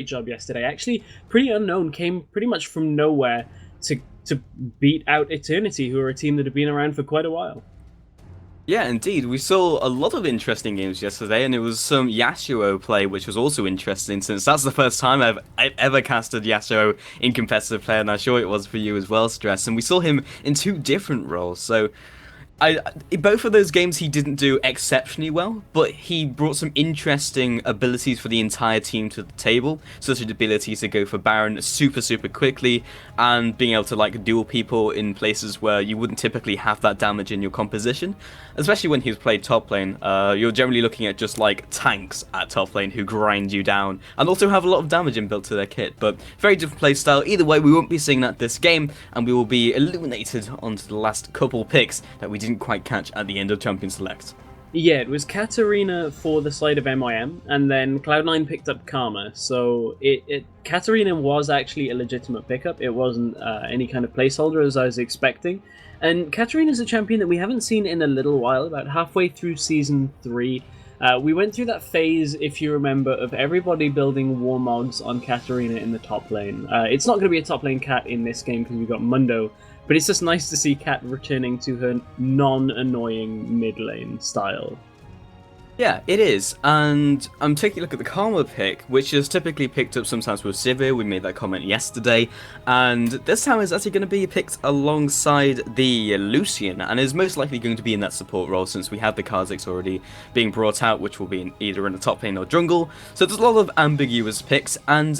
job yesterday. Actually, pretty unknown, came pretty much from nowhere to beat out Eternity, who are a team that have been around for quite a while. Yeah, indeed. We saw a lot of interesting games yesterday, and it was some Yasuo play, which was also interesting, since that's the first time I've ever casted Yasuo in competitive play, and I'm sure it was for you as well, Stress. And we saw him in two different roles, so in both of those games he didn't do exceptionally well, but he brought some interesting abilities for the entire team to the table, such as the ability to go for Baron super quickly, and being able to like duel people in places where you wouldn't typically have that damage in your composition. Especially when he's played top lane, you're generally looking at just like tanks at top lane who grind you down, and also have a lot of damage inbuilt to their kit, but very different playstyle. Either way, we won't be seeing that this game, and we will be illuminated onto the last couple picks that we didn't quite catch at the end of Champion Select. Yeah, it was Katarina for the side of MYM, and then Cloud9 picked up Karma. So Katarina was actually a legitimate pickup. It wasn't any kind of placeholder as I was expecting. And Katarina is a champion that we haven't seen in a little while, about halfway through Season 3. We went through that phase, if you remember, of everybody building Warmogs on Katarina in the top lane. It's not going to be a top lane Cat in this game because we've got Mundo, but it's just nice to see Cat returning to her non-annoying mid-lane style. Yeah, it is, and I'm taking a look at the Karma pick, which is typically picked up sometimes with Sivir. We made that comment yesterday, and this time is actually going to be picked alongside the Lucian, and is most likely going to be in that support role since we have the Kha'Zix already being brought out, which will be either in the top lane or jungle. So there's a lot of ambiguous picks, and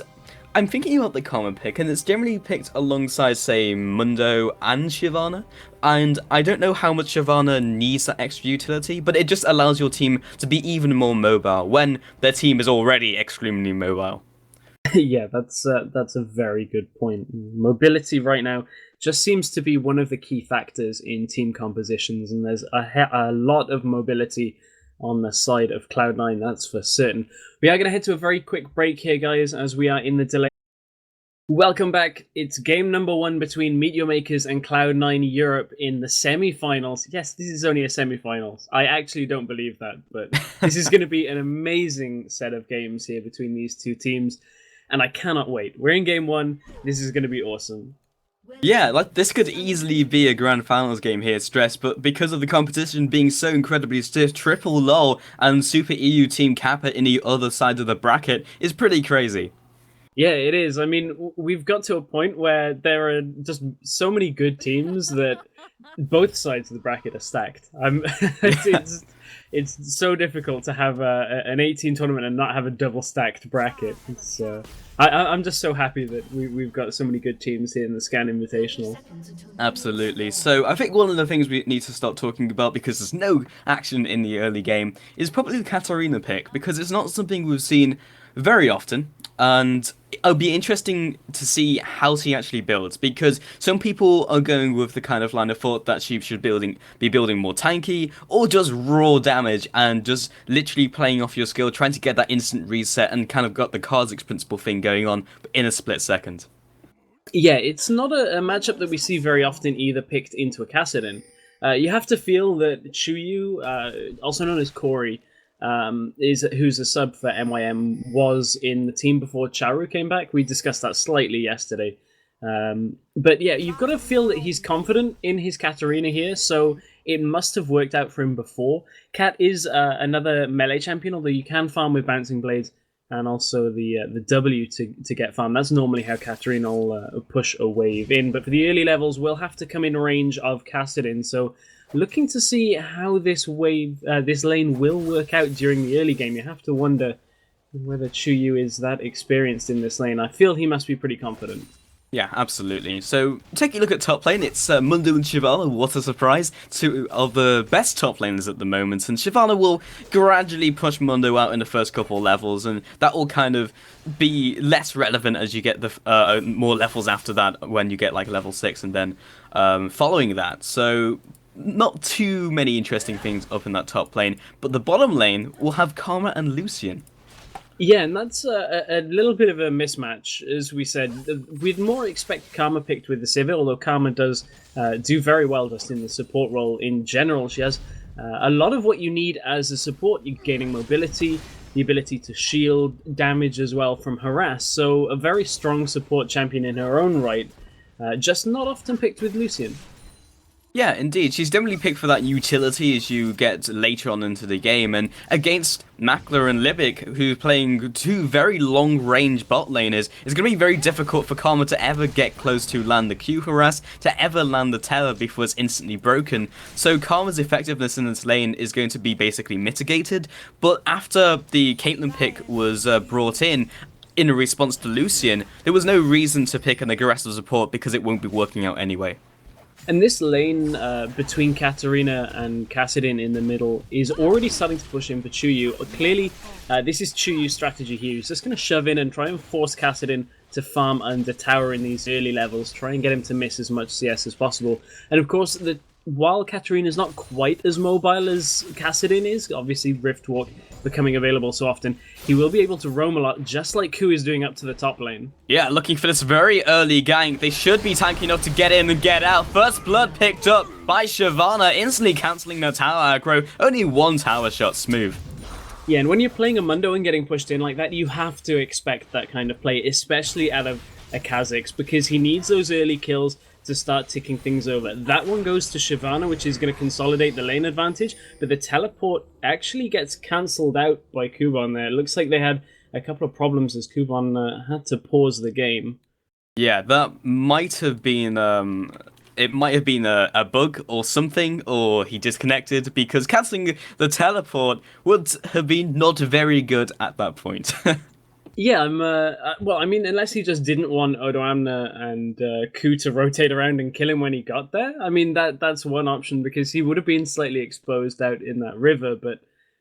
I'm thinking about the Karma pick, and it's generally picked alongside, say, Mundo and Shyvana, and I don't know how much Shyvana needs that extra utility, but it just allows your team to be even more mobile when their team is already extremely mobile. Yeah, that's a very good point. Mobility right now just seems to be one of the key factors in team compositions, and there's a lot of mobility on the side of Cloud9, that's for certain. We are going to head to a very quick break here, guys, as we are in the delay. Welcome back. It's game number 1 between Meet Your Makers and Cloud9 Europe in the semi-finals. Yes, this is only a semi-finals. I actually don't believe that, but this is going to be an amazing set of games here between these two teams, and I cannot wait. We're in game 1. This is going to be awesome. Yeah, like this could easily be a grand finals game here, Stress, but because of the competition being so incredibly stiff, triple LoL and Super EU Team Kappa in the other side of the bracket is pretty crazy. Yeah, it is. I mean, we've got to a point where there are just so many good teams that both sides of the bracket are stacked. It's so difficult to have an 18 tournament and not have a double stacked bracket. I'm just so happy that we've got so many good teams here in the Scan Invitational. Absolutely. So I think one of the things we need to start talking about, because there's no action in the early game, is probably the Katarina pick, because it's not something we've seen very often, and it'll be interesting to see how she actually builds, because some people are going with the kind of line of thought that she should be building more tanky, or just raw damage and just literally playing off your skill, trying to get that instant reset, and kind of got the Kha'Zix principle thing going on in a split second. Yeah, it's not a matchup that we see very often either picked into a Kassadin. You have to feel that CHOYOU, also known as Corey, who's a sub for MYM, was in the team before Charu came back. We discussed that slightly yesterday. But yeah, you've got to feel that he's confident in his Katarina here, so it must have worked out for him before. Kat is another melee champion, although you can farm with Bouncing Blades and also the W to get farm. That's normally how Katarina will push a wave in, but for the early levels, we'll have to come in range of Kassadin, so looking to see how this lane will work out during the early game. You have to wonder whether CHOYOU is that experienced in this lane. I feel he must be pretty confident. Yeah, absolutely. So, taking a look at top lane, it's Mundo and Shyvana. What a surprise. Two of the best top laners at the moment, and Shyvana will gradually push Mundo out in the first couple levels, and that will kind of be less relevant as you get the more levels after that, when you get like level 6 and then following that. So, not too many interesting things up in that top lane, but the bottom lane will have Karma and Lucian. Yeah, and that's a little bit of a mismatch, as we said. We'd more expect Karma picked with the Sivir, although Karma does do very well just in the support role in general. She has a lot of what you need as a support. You're gaining mobility, the ability to shield, damage as well from harass. So a very strong support champion in her own right, just not often picked with Lucian. Yeah, indeed. She's definitely picked for that utility as you get later on into the game. And against Makler and Libik, who's playing two very long-range bot laners, it's going to be very difficult for Karma to ever get close to land the Q harass, to ever land the Terror before it's instantly broken. So Karma's effectiveness in this lane is going to be basically mitigated. But after the Caitlyn pick was brought in response to Lucian, there was no reason to pick an aggressive support because it won't be working out anyway. And this lane between Katarina and Kassadin in the middle is already starting to push in for CHOYOU. Clearly, this is CHOYOU's strategy here. He's just going to shove in and try and force Kassadin to farm under tower in these early levels, try and get him to miss as much CS as possible. And of course, while Katarina's not quite as mobile as Kassadin is, obviously Riftwalk becoming available so often, he will be able to roam a lot, just like Ku is doing up to the top lane. Yeah, looking for this very early gank. They should be tanky enough to get in and get out. First blood picked up by Shyvana, instantly cancelling the tower aggro. Only one tower shot, smooth. Yeah, and when you're playing a Mundo and getting pushed in like that, you have to expect that kind of play, especially out of a Kha'Zix, because he needs those early kills to start ticking things over. That one goes to Shyvana, which is going to consolidate the lane advantage, but the teleport actually gets cancelled out by Kubon there. It looks like they had a couple of problems as Kubon had to pause the game. Yeah, that might have been it might have been a bug or something, or he disconnected, because cancelling the teleport would have been not very good at that point. Yeah, well, I mean, unless he just didn't want Odoamne and Ku to rotate around and kill him when he got there. I mean, that's one option, because he would have been slightly exposed out in that river, but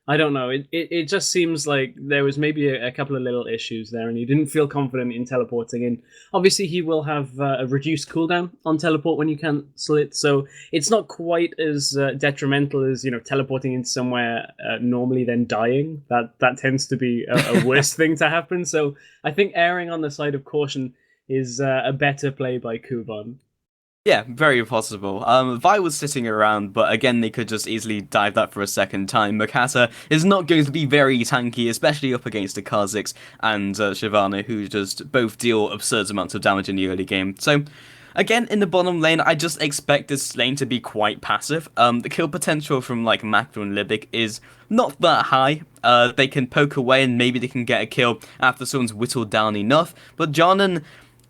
I don't know. It just seems like there was maybe a couple of little issues there, and he didn't feel confident in teleporting in. Obviously, he will have a reduced cooldown on teleport when you cancel it, so it's not quite as detrimental as, you know, teleporting in somewhere normally then dying. That tends to be a worse thing to happen. So I think erring on the side of caution is a better play by Kubon. Yeah, very possible. Vi was sitting around, but again, they could just easily dive that for a second time. Mokatte is not going to be very tanky, especially up against the Kha'Zix and Shyvana, who just both deal absurd amounts of damage in the early game. So, again, in the bottom lane, I just expect this lane to be quite passive. The kill potential from, like, Makler and Libik is not that high. They can poke away and maybe they can get a kill after someone's whittled down enough, but Jarnan,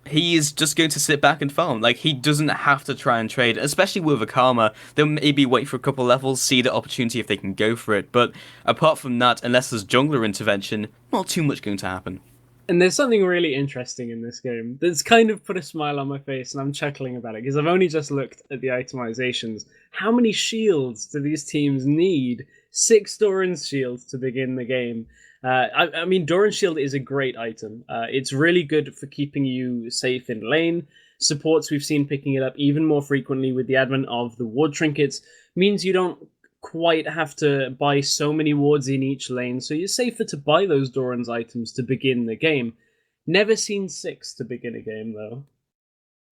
he's just going to sit back and farm. Like, he doesn't have to try and trade, especially with a Karma. They'll maybe wait for a couple levels, see the opportunity if they can go for it. But apart from that, unless there's jungler intervention, not too much going to happen. And there's something really interesting in this game that's kind of put a smile on my face, and I'm chuckling about it, because I've only just looked at the itemizations. How many shields do these teams need? 6 Doran's shields to begin the game. I mean, Doran's Shield is a great item. It's really good for keeping you safe in lane. Supports we've seen picking it up even more frequently with the advent of the ward trinkets means you don't quite have to buy so many wards in each lane, so you're safer to buy those Doran's items to begin the game. Never seen 6 to begin a game, though.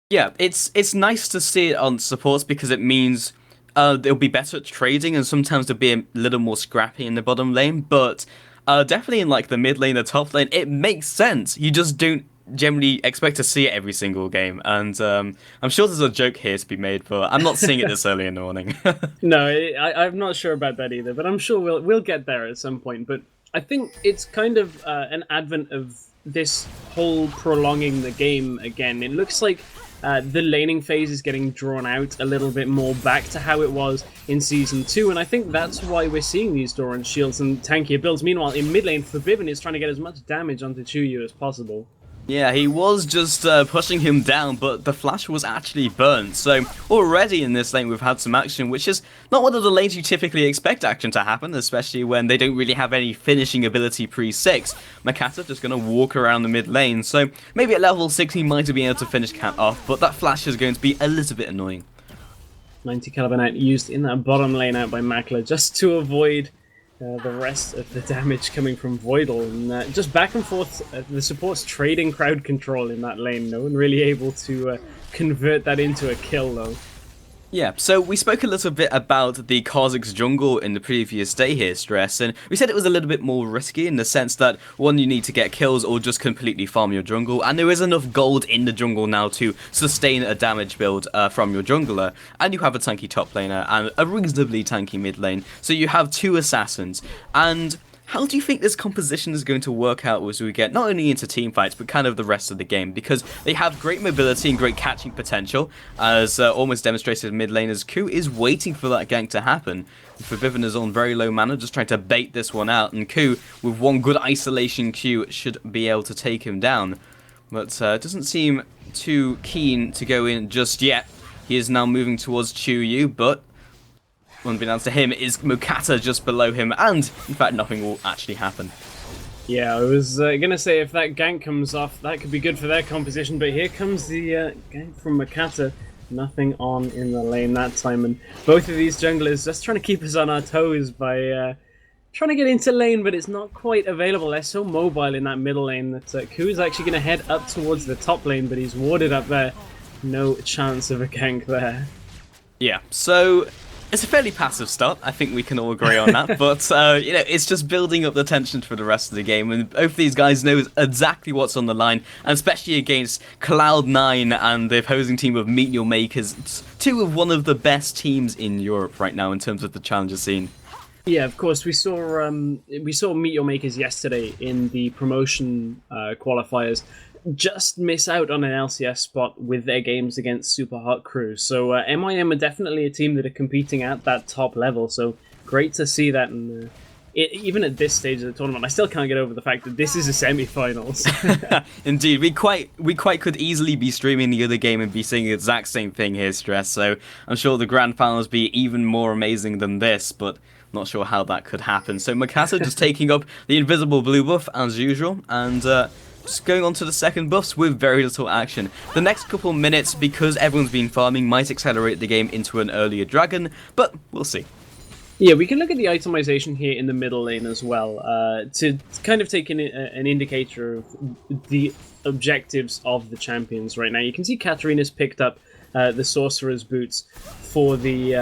Yeah, it's nice to see it on supports because it means they'll be better at trading, and sometimes they'll be a little more scrappy in the bottom lane, but definitely in like the mid lane, the top lane, it makes sense. You just don't generally expect to see it every single game, and I'm sure there's a joke here to be made, but I'm not seeing it this early in the morning. No, I'm not sure about that either, but I'm sure we'll get there at some point. But I think it's kind of an advent of this whole prolonging the game again. It looks like the laning phase is getting drawn out a little bit more back to how it was in Season 2, and I think that's why we're seeing these Doran shields and tankier builds. Meanwhile, in mid lane, Febiven is trying to get as much damage onto CHOYOU as possible. Yeah, he was just pushing him down, but the flash was actually burnt. So already in this lane we've had some action, which is not one of the lanes you typically expect action to happen, especially when they don't really have any finishing ability pre-6. Mokatte just going to walk around the mid lane, so maybe at level 6 he might be able to finish Cat off, but that flash is going to be a little bit annoying. 90 caliber used in that bottom lane out by Makler just to avoid the rest of the damage coming from Voidle, and just back and forth, the support's trading crowd control in that lane. No one really able to convert that into a kill, though. Yeah, so we spoke a little bit about the Kha'Zix jungle in the previous day here, Stress, and we said it was a little bit more risky in the sense that, one, you need to get kills or just completely farm your jungle, and there is enough gold in the jungle now to sustain a damage build from your jungler, and you have a tanky top laner and a reasonably tanky mid lane, so you have 2 assassins, and how do you think this composition is going to work out as we get not only into team fights, but kind of the rest of the game? Because they have great mobility and great catching potential, as almost demonstrated mid laners. Ku is waiting for that gank to happen. Febiven is on very low mana, just trying to bait this one out, and Ku, with one good isolation Q, should be able to take him down. But doesn't seem too keen to go in just yet. He is now moving towards CHOYOU, but unbeknownst to him, is Mokatte just below him, and in fact nothing will actually happen. Yeah, I was gonna say if that gank comes off, that could be good for their composition, but here comes the gank from Mokatte. Nothing on in the lane that time, and both of these junglers just trying to keep us on our toes by trying to get into lane, but it's not quite available. They're so mobile in that middle lane that Ku is actually going to head up towards the top lane, but he's warded up there. No chance of a gank there. Yeah, so it's a fairly passive start, I think we can all agree on that, but, you know, it's just building up the tension for the rest of the game, and both these guys know exactly what's on the line, and especially against Cloud9 and the opposing team of Meet Your Makers, it's 2 of one of the best teams in Europe right now in terms of the challenger scene. Yeah, of course, we saw Meet Your Makers yesterday in the promotion qualifiers just miss out on an LCS spot with their games against Super Hot Crew. So MYM are definitely a team that are competing at that top level. So great to see that. And even at this stage of the tournament, I still can't get over the fact that this is a semi-finals. Indeed, we quite could easily be streaming the other game and be saying the exact same thing here, Stress. So I'm sure the grand finals be even more amazing than this, but not sure how that could happen. So Mokatte just taking up the invisible blue buff as usual, and just going on to the second buffs with very little action. The next couple minutes, because everyone's been farming, might accelerate the game into an earlier dragon, but we'll see. Yeah, we can look at the itemization here in the middle lane as well, to kind of take an indicator of the objectives of the champions right now. You can see Katarina's picked up the Sorcerer's Boots for the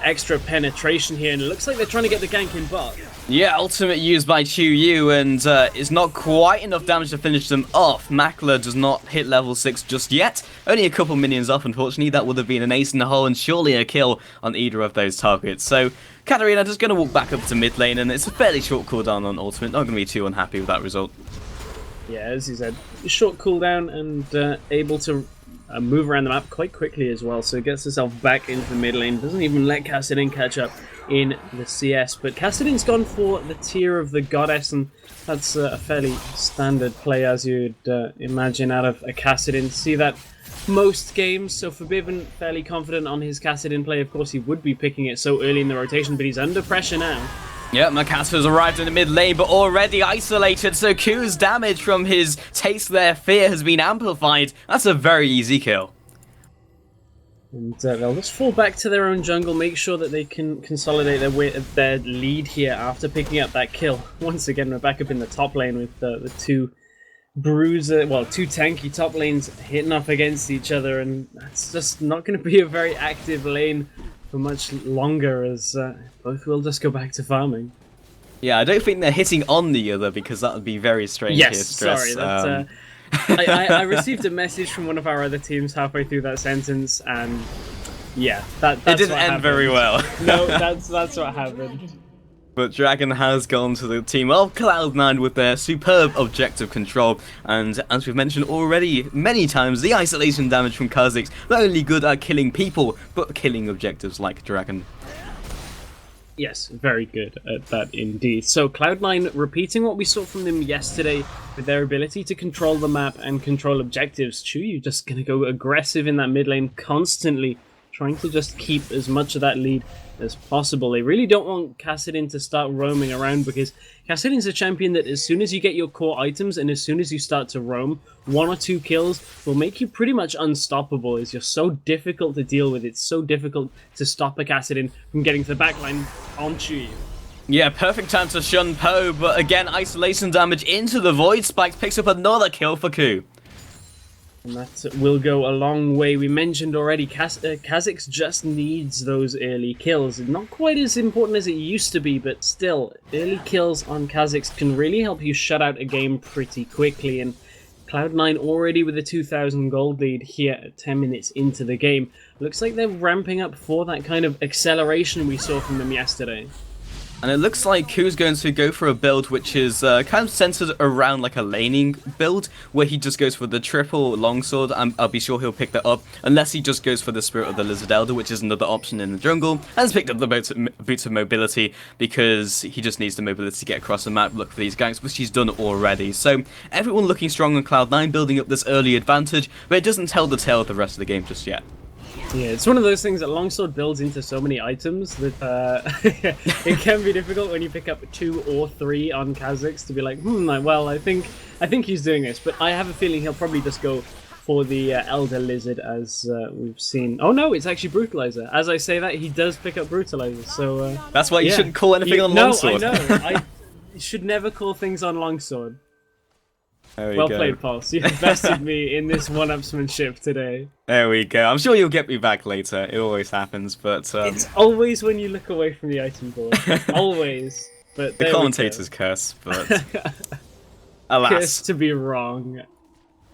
extra penetration here, and it looks like they're trying to get the gank in bot. Yeah, ultimate used by CHOYOU, and it's not quite enough damage to finish them off. Makler does not hit level 6 just yet. Only a couple minions off, unfortunately. That would have been an ace in the hole and surely a kill on either of those targets. So Katarina just going to walk back up to mid lane, and it's a fairly short cooldown on ultimate. Not going to be too unhappy with that result. Yeah, as you said, short cooldown and able to move around the map quite quickly as well, so gets herself back into the mid lane. Doesn't even let Kassadin catch up in the CS, but Kassadin's gone for the tier of the Goddess, and that's a fairly standard play as you'd imagine out of a Kassadin. See that most games, so Febiven fairly confident on his Kassadin play. Of course he would be picking it so early in the rotation, but he's under pressure now. Yeah, Mokatte has arrived in the mid lane, but already isolated, so Ku's damage from his Taste Their Fear has been amplified. That's a very easy kill. And they'll just fall back to their own jungle, make sure that they can consolidate their lead here after picking up that kill. Once again, we're back up in the top lane with the two tanky top lanes hitting up against each other, and that's just not going to be a very active lane for much longer, as both will just go back to farming. Yeah, I don't think they're hitting on the other, because that would be very strange. Yes, here, Stress. sorry. That's, I received a message from one of our other teams halfway through that sentence, and yeah, that's it didn't what end happened. very well. No, that's what happened. But Dragon has gone to the team of Cloud9 with their superb objective control, and as we've mentioned already many times, the isolation damage from Kha'Zix not only good at killing people, but killing objectives like Dragon. Yes, very good at that indeed. So Cloud9 repeating what we saw from them yesterday with their ability to control the map and control objectives. CHOYOU just going to go aggressive in that mid lane constantly, trying to just keep as much of that lead as possible. They really don't want Kassadin to start roaming around, because Kassadin's a champion that as soon as you get your core items and as soon as you start to roam, 1 or 2 kills will make you pretty much unstoppable, as you're so difficult to deal with. It's so difficult to stop a Kassadin from getting to the backline on CHOYOU. Yeah, perfect time to shun Poe, but again, isolation damage into the Void Spikes picks up another kill for Ku. And that will go a long way. We mentioned already, Kha'Zix just needs those early kills. Not quite as important as it used to be, but still, early kills on Kha'Zix can really help you shut out a game pretty quickly. And Cloud9 already with a 2,000 gold lead here at 10 minutes into the game. Looks like they're ramping up for that kind of acceleration we saw from them yesterday. And it looks like Ku's going to go for a build which is kind of centered around like a laning build, where he just goes for the triple longsword, and I'll be sure he'll pick that up, unless he just goes for the Spirit of the Lizard Elder, which is another option in the jungle. Has picked up the boots of mobility, because he just needs the mobility to get across the map, look for these ganks, which he's done already. So everyone looking strong on Cloud9, building up this early advantage, but it doesn't tell the tale of the rest of the game just yet. Yeah, it's one of those things that Longsword builds into so many items that it can be difficult when you pick up 2 or 3 on Kha'Zix to be like, well, I think he's doing this, but I have a feeling he'll probably just go for the Elder Lizard, as we've seen. Oh no, it's actually Brutalizer. As I say that, he does pick up Brutalizer, so... That's why you shouldn't call anything on Longsword. No, I know. I should never call things on Longsword. Well played, Pulse. You bested me in this one-upsmanship today. There we go. I'm sure you'll get me back later. It always happens, but... It's always when you look away from the item board. Always. But the commentator's curse, but... alas. Curse to be wrong.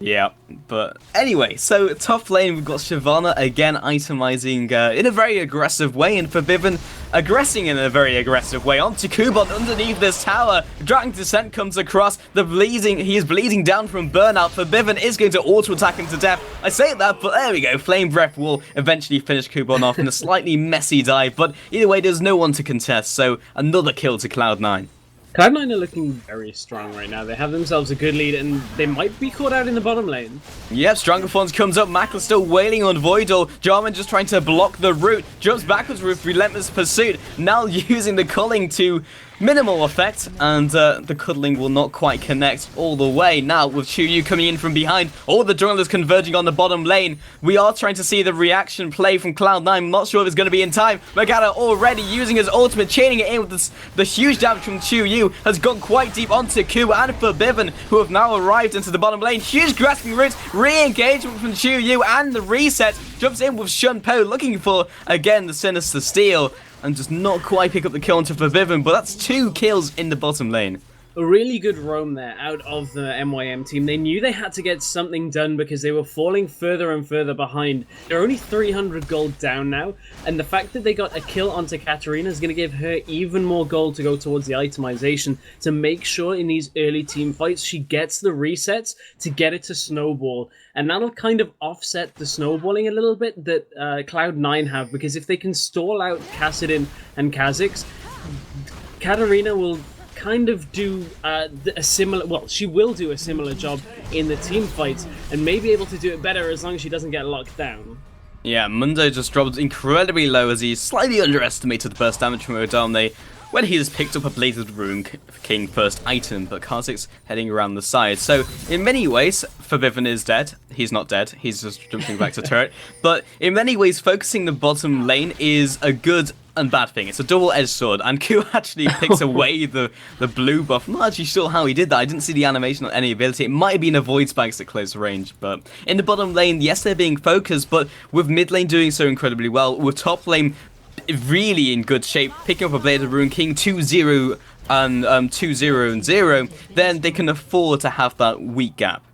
Yeah, but anyway, so top lane, we've got Shyvana again itemizing in a very aggressive way, and Febiven aggressing in a very aggressive way onto Kubon underneath this tower. Dragon Descent comes across, he is bleeding down from burnout. Febiven is going to auto-attack him to death. I say that, but there we go, Flame Breath will eventually finish Kubon off in a slightly messy dive, but either way, there's no one to contest, so another kill to Cloud9. Cloud9 are looking very strong right now. They have themselves a good lead, and they might be caught out in the bottom lane. Yep, Stronger Fawns comes up. Makler still wailing on Voidle. Jarman just trying to block the route. Jumps backwards with Relentless Pursuit. Now using the culling to minimal effect, and the cuddling will not quite connect all the way. Now, with CHOYOU coming in from behind, all the junglers converging on the bottom lane. We are trying to see the reaction play from Cloud9. I'm not sure if it's going to be in time. Mokatte already using his ultimate, chaining it in with this, the huge damage from CHOYOU. Has gone quite deep onto Ku and Febiven, who have now arrived into the bottom lane. Huge grasping roots, re-engagement from CHOYOU, and the reset. Jumps in with Shunpo, looking for, again, the Sinister Steal, and does not quite pick up the kill onto Febiven, but that's 2 kills in the bottom lane. A really good roam there out of the MYM team. They knew they had to get something done because they were falling further and further behind. They're only 300 gold down now, and the fact that they got a kill onto Katarina is going to give her even more gold to go towards the itemization to make sure in these early team fights she gets the resets to get it to snowball. And that'll kind of offset the snowballing a little bit that Cloud9 have, because if they can stall out Kassadin and Kha'Zix, Katarina will kind of do a similar, well, she will do a similar job in the team fights, and may be able to do it better as long as she doesn't get locked down. Yeah, Mundo just dropped incredibly low as he slightly underestimated the burst damage from Odoamne when he just picked up a Bladed Rune King first item, but Kha'Zix heading around the side. So, in many ways, Febiven is dead. He's not dead, he's just jumping back to turret. But in many ways, focusing the bottom lane is a good and bad thing. It's a double-edged sword, and Ku actually picks away the blue buff. I'm not actually sure how he did that. I didn't see the animation on any ability. It might have been a Void Spikes at close range, but in the bottom lane, yes, they're being focused, but with mid lane doing so incredibly well, with top lane really in good shape, picking up a Bladed Rune King 2-0 and 2-0 and 0, then they can afford to have that weak gap.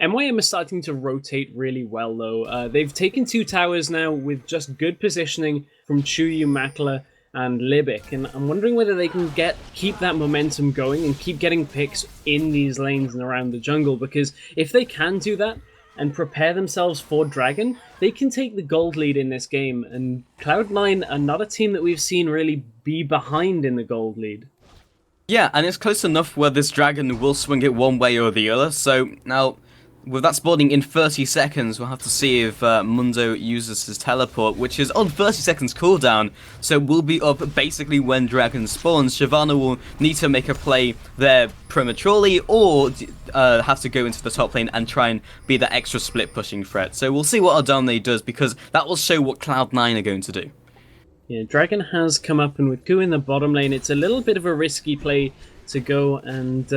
MYM is starting to rotate really well, though. They've taken 2 towers now with just good positioning from CHOYOU, Makler, and Libik, and I'm wondering whether they can keep that momentum going and keep getting picks in these lanes and around the jungle, because if they can do that and prepare themselves for Dragon, they can take the gold lead in this game, and Cloud9 are not a team that we've seen really be behind in the gold lead. Yeah, and it's close enough where this Dragon will swing it one way or the other, so now with that spawning in 30 seconds, we'll have to see if Mundo uses his teleport, which is on 30 seconds cooldown, so we'll be up basically when Dragon spawns. Shyvana will need to make a play there prematurely, or have to go into the top lane and try and be that extra split pushing threat. So we'll see what Odoamne does, because that will show what Cloud9 are going to do. Yeah, Dragon has come up, and with Ku in the bottom lane, it's a little bit of a risky play to go and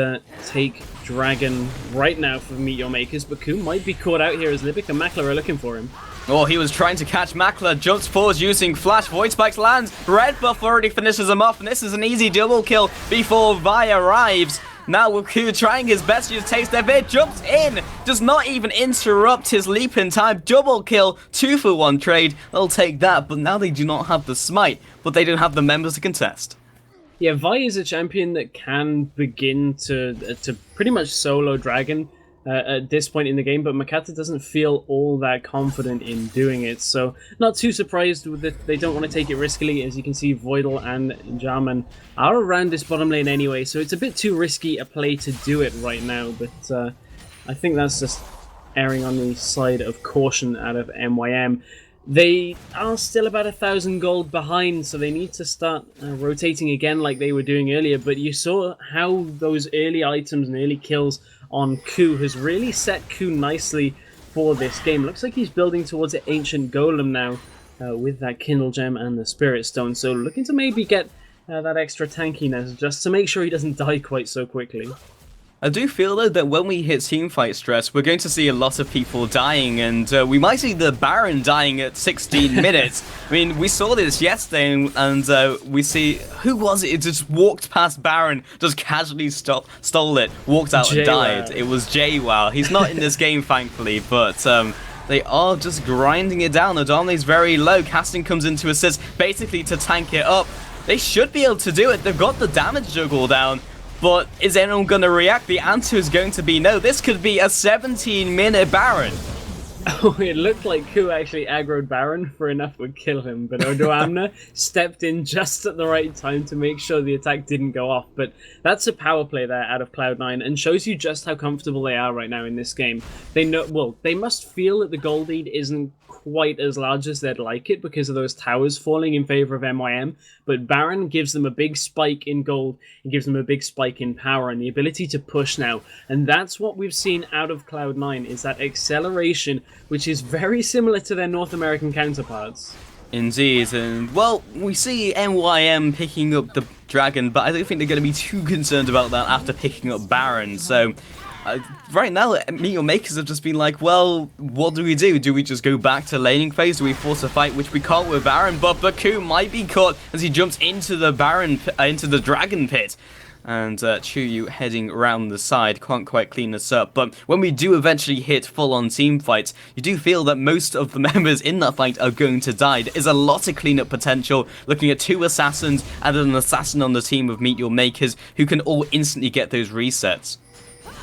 take Dragon right now for Meet Your Makers, but Ku might be caught out here as Libik and Makler are looking for him. Oh, he was trying to catch Makler, jumps forward using Flash, Void Spikes lands, Red Buff already finishes him off, and this is an easy double kill before Vi arrives. Now with Ku trying his best to taste their bit, jumps in, does not even interrupt his leap in time, double kill, 2-for-1 trade, they'll take that, but now they do not have the smite, but they don't have the members to contest. Yeah, Vi is a champion that can begin to pretty much solo Dragon at this point in the game, but Mokatte doesn't feel all that confident in doing it, so not too surprised with it. They don't want to take it riskily. As you can see, Voidle and Jarman are around this bottom lane anyway, so it's a bit too risky a play to do it right now, but I think that's just erring on the side of caution out of MYM. They are still about 1,000 gold behind, so they need to start rotating again like they were doing earlier, but you saw how those early items and early kills on Ku has really set Ku nicely for this game. Looks like he's building towards an Ancient Golem now with that Kindle Gem and the Spirit Stone, so looking to maybe get that extra tankiness just to make sure he doesn't die quite so quickly. I do feel, though, that when we hit teamfight stress, we're going to see a lot of people dying, and we might see the Baron dying at 16 minutes. I mean, we saw this yesterday, and we see... Who was it? It just walked past Baron, just casually stole it, walked out and died. It was JWoww. He's not in this game, thankfully, but... they are just grinding it down. Odoamne's very low. Casting comes in to assist, basically to tank it up. They should be able to do it. They've got the damage juggle down. But is anyone going to react? The answer is going to be no. This could be a 17-minute Baron. Oh, it looked like Ku actually aggroed Baron for enough would kill him, but Odoamne stepped in just at the right time to make sure the attack didn't go off. But that's a power play there out of Cloud9 and shows you just how comfortable they are right now in this game. They know, well, they must feel that the gold lead isn't quite as large as they'd like it because of those towers falling in favor of MYM, but Baron gives them a big spike in gold and gives them a big spike in power and the ability to push now, and that's what we've seen out of Cloud9, is that acceleration, which is very similar to their North American counterparts. Indeed, and well, we see MYM picking up the Dragon, but I don't think they're going to be too concerned about that after picking up Baron, so right now, Meet Your Makers have just been like, well, what do we do? Do we just go back to laning phase? Do we force a fight, which we can't with Baron? But Ku might be caught as he jumps into the into the Dragon Pit. And CHOYOU heading around the side, can't quite clean this up. But when we do eventually hit full-on team fights, you do feel that most of the members in that fight are going to die. There is a lot of cleanup potential, looking at 2 assassins and an assassin on the team of Meet Your Makers, who can all instantly get those resets.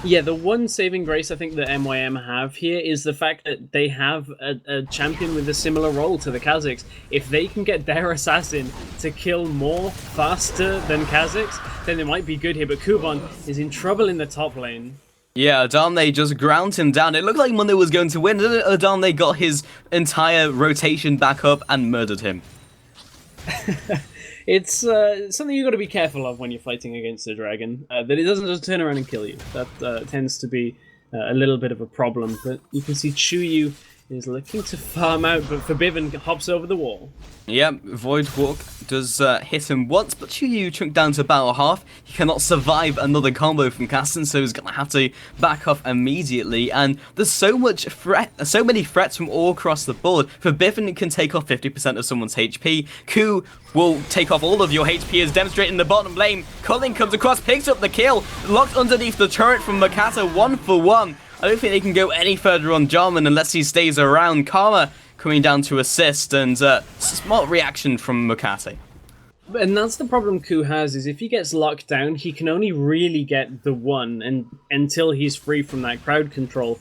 Yeah, the one saving grace I think that MYM have here is the fact that they have a champion with a similar role to the Kazakhs. If they can get their assassin to kill more faster than Kazakhs, then they might be good here, but Kubon is in trouble in the top lane. Yeah, Odoamne just ground him down. It looked like Monday was going to win. Odoamne got his entire rotation back up and murdered him. It's something you've got to be careful of when you're fighting against a dragon, that it doesn't just turn around and kill you. That tends to be a little bit of a problem, but you can see CHOYOU is looking to farm out, but Febiven hops over the wall. Yep, Void Walk does hit him once, but CHOYOU chunked down to about half. He cannot survive another combo from Caston, so he's going to have to back off immediately. And there's so many threats from all across the board. Febiven can take off 50% of someone's HP. Ku will take off all of your HP, as demonstrated in the bottom lane. Colin comes across, picks up the kill, locked underneath the turret from Mokatte, 1-for-1. I don't think they can go any further on Jarman unless he stays around. Karma coming down to assist, and smart reaction from Mokatte. And that's the problem Ku has, is if he gets locked down, he can only really get the one until he's free from that crowd control.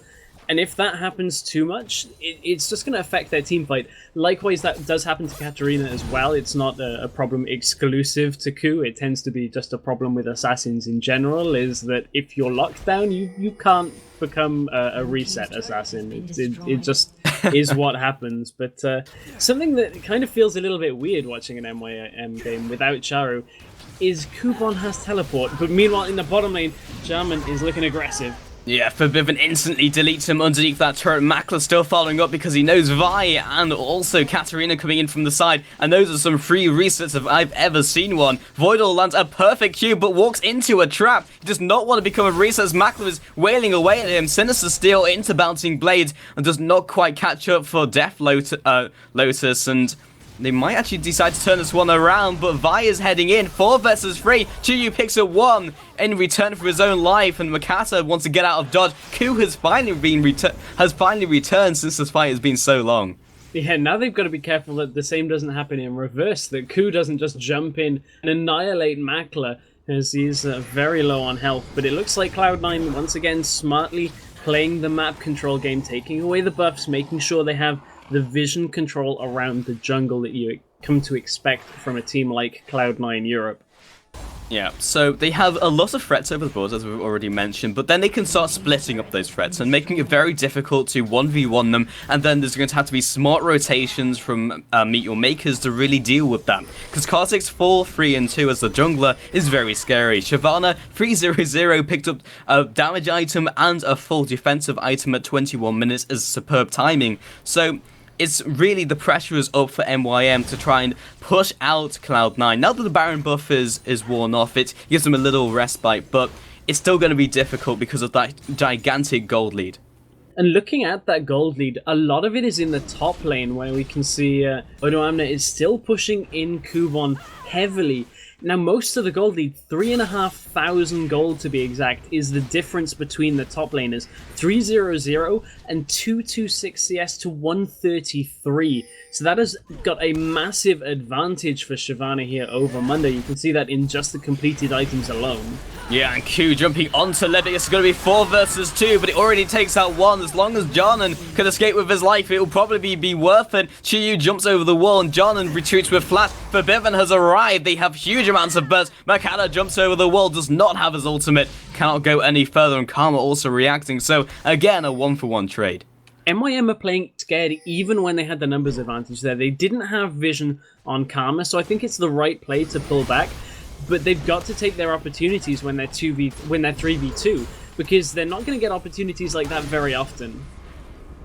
And if that happens too much, it's just going to affect their team fight. Likewise, that does happen to Katarina as well. It's not a problem exclusive to Ku. It tends to be just a problem with assassins in general, is that if you're locked down, you can't become a reset assassin. It just is what happens. But something that kind of feels a little bit weird watching an MYM game without Charu is Kubon has teleport, but meanwhile in the bottom lane, Jarman is looking aggressive. Yeah, Febiven instantly deletes him underneath that turret. Makler still following up because he knows Vi and also Katarina coming in from the side. And those are some free resets if I've ever seen one. Voidle lands a perfect Q but walks into a trap. He does not want to become a reset as Makler is wailing away at him. Sinister Steel into Bouncing Blades and does not quite catch up for Death Lotus, and they might actually decide to turn this one around, but Vi is heading in. 4 versus 3. CHOYOU picks a 1 in return for his own life, and Mokatte wants to get out of dodge. Ku has finally returned since this fight has been so long. Yeah, now they've got to be careful that the same doesn't happen in reverse, that Ku doesn't just jump in and annihilate Makler, as he's very low on health. But it looks like Cloud9 once again smartly playing the map control game, taking away the buffs, making sure they have the vision control around the jungle that you come to expect from a team like Cloud9 Europe. Yeah, so they have a lot of threats over the board, as we've already mentioned, but then they can start splitting up those threats and making it very difficult to 1v1 them, and then there's going to have to be smart rotations from Meet Your Makers to really deal with that. Because Kha'Zix's 4, 3, and 2 as the jungler is very scary. Shyvana 3-0-0 picked up a damage item and a full defensive item at 21 minutes as superb timing. So it's really the pressure is up for MYM to try and push out Cloud9. Now that the Baron buff is worn off, it gives them a little respite, but it's still going to be difficult because of that gigantic gold lead. And looking at that gold lead, a lot of it is in the top lane, where we can see Odoamne is still pushing in Kubon heavily. Now, most of the gold lead, 3,500 gold to be exact, is the difference between the top laners. 300 and 226 CS to 133. So that has got a massive advantage for Shyvana here over Monday. You can see that in just the completed items alone. Yeah, and Q jumping onto Libik. It's going to be 4 versus 2, but it already takes out 1. As long as Jarnan can escape with his life, it will probably be worth it. CHOYOU jumps over the wall, and Jarnan retreats with flash. Febiven has arrived. They have huge amounts of burst. Mokatte jumps over the wall, does not have his ultimate, cannot go any further, and Karma also reacting. So, again, a 1-for-1 trade. MYM are playing scared even when they had the numbers advantage there. They didn't have vision on Karma, so I think it's the right play to pull back. But they've got to take their opportunities when they're 3v2, because they're not going to get opportunities like that very often.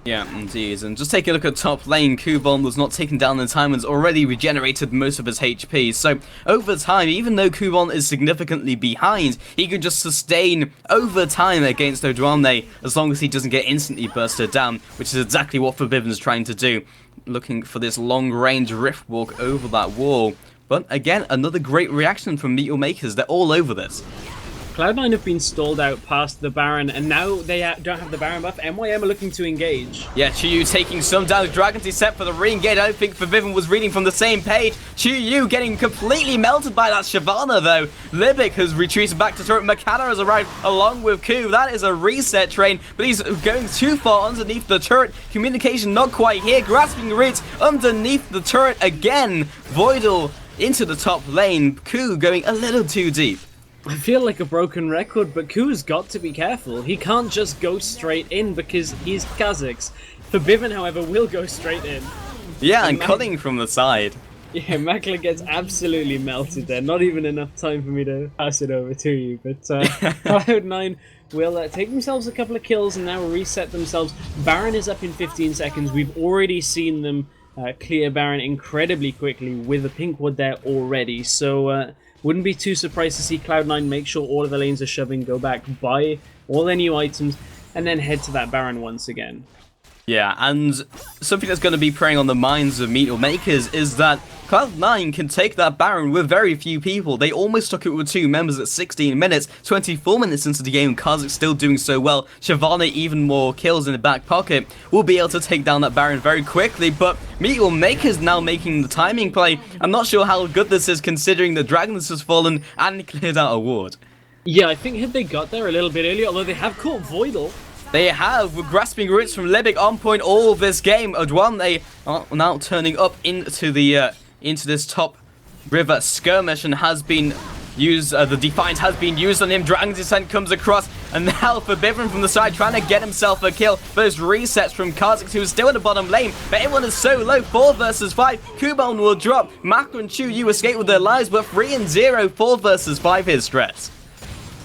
Yeah, indeed. And just take a look at top lane. Kubon was not taken down in time and has already regenerated most of his HP. So, over time, even though Kubon is significantly behind, he can just sustain over time against Odoamne as long as he doesn't get instantly bursted down, which is exactly what Febiven is trying to do. Looking for this long-range rift walk over that wall. But again, another great reaction from Meet Your Makers. They're all over this. Cloud9 have been stalled out past the Baron, and now they don't have the Baron buff. MYM are looking to engage. Yeah, CHOYOU taking some damage. Dragon's set for the re-engage. I don't think Febiven was reading from the same page. CHOYOU getting completely melted by that Shyvana, though. Libik has retreated back to turret. Mokatte has arrived along with Ku. That is a reset train, but he's going too far underneath the turret. Communication not quite here. Grasping roots underneath the turret again. Voidle into the top lane. Ku going a little too deep. I feel like a broken record, but Ku's got to be careful. He can't just go straight in because he's Kha'Zix. Febiven, however, will go straight in. Yeah, and cutting from the side. Yeah, Makler gets absolutely melted there. Not even enough time for me to pass it over to you. But Cloud9 will take themselves a couple of kills and now reset themselves. Baron is up in 15 seconds. We've already seen them clear Baron incredibly quickly with a pink ward there already. So wouldn't be too surprised to see Cloud9 make sure all of the lanes are shoving, go back, buy all their new items, and then head to that Baron once again. Yeah, and something that's going to be preying on the minds of Meet Your Makers is that Cloud9 can take that Baron with very few people. They almost took it with 2 members at 16 minutes, 24 minutes into the game. Kha'Zix still doing so well. Shyvana even more kills in the back pocket. Will be able to take down that Baron very quickly, but Meet Your Makers now making the timing play. I'm not sure how good this is considering the Dragons has fallen and cleared out a ward. Yeah, I think had they got there a little bit earlier, although they have caught Voidle. They have, with grasping roots from Libik on point all of this game. Odoamne are now turning up into this top river skirmish and has been used. The Defiance has been used on him. Dragon's Descent comes across, and now Febiven from the side trying to get himself a kill. Those resets from Kha'Zix, who is still in the bottom lane, but everyone is so low. 4 versus 5. Kubon will drop. Makler and CHOYOU escape with their lives, but 3-0. 4 versus 5 here, Stress.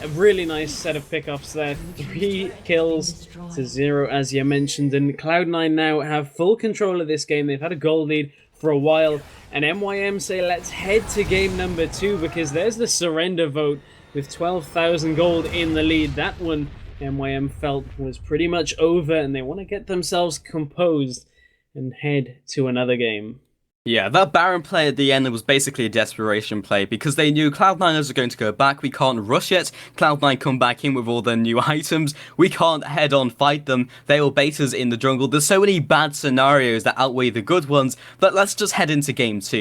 A really nice set of pickoffs there. 3 kills to 0, as you mentioned, and Cloud9 now have full control of this game. They've had a goal lead for a while, and MYM say let's head to game number 2, because there's the surrender vote with 12,000 gold in the lead. That one MYM felt was pretty much over, and they want to get themselves composed and head to another game. Yeah, that Baron play at the end was basically a desperation play because they knew Cloud9ers are going to go back. We can't rush it. Cloud9 come back in with all their new items. We can't head on fight them. They will bait us in the jungle. There's so many bad scenarios that outweigh the good ones, but let's just head into game 2.